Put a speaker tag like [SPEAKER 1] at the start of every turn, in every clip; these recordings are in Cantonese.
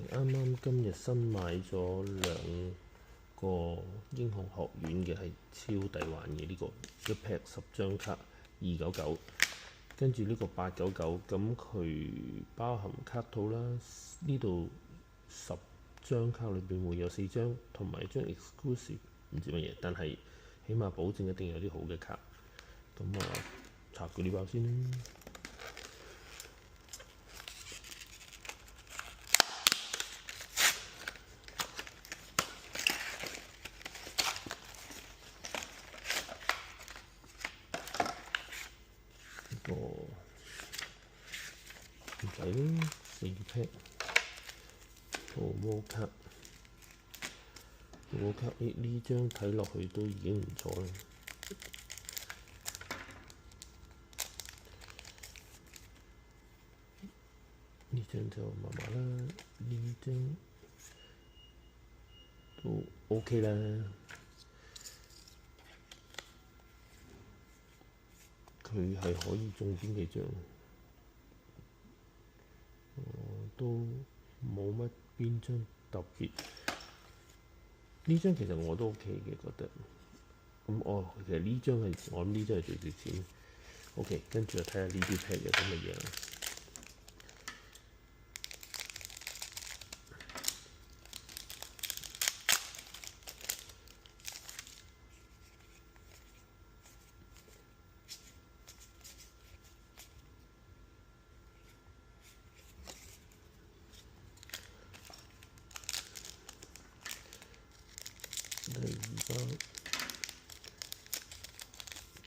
[SPEAKER 1] 啱今日新買咗兩個英雄學院嘅係超抵玩嘅呢個一 pack 10張卡299，跟住呢個899，咁佢包含卡套啦，呢度10張卡裏邊會有4張同埋一張 exclusive 唔知乜嘢，但係起碼保證一定有啲好嘅卡。咁拆佢呢包先啦。個唔使啦，4 pack 圖魔卡，圖魔卡呢張睇落去都已經唔錯啦。呢張就麻麻啦，呢張都 OK 啦。佢係可以中邊幾張？都冇乜邊張特別。呢張其實我都 OK 嘅，覺得。其實呢張係我諗呢張係最值錢。OK， 跟住就睇下呢啲 pack 有啲乜嘢啦。第二包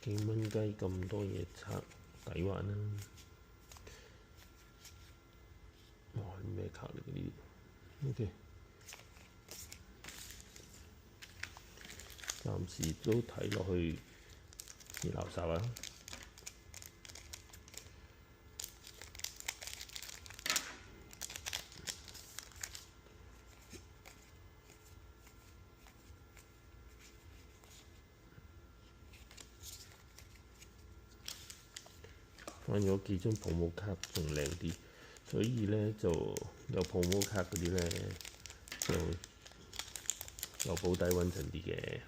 [SPEAKER 1] 幾蚊雞咁多嘢拆，抵玩啦！哇，咩卡嚟嘅呢啲 ？OK， 暫時都睇落去啲垃圾啊！反而嗰幾張 promo 卡仲靚啲，所以咧就有 promo 卡嗰啲咧就有保底穩陣啲嘅。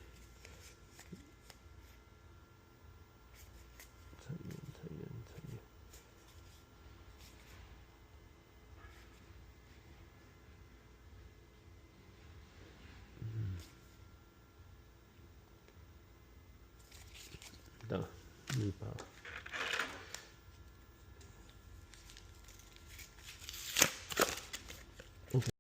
[SPEAKER 1] 得呢包。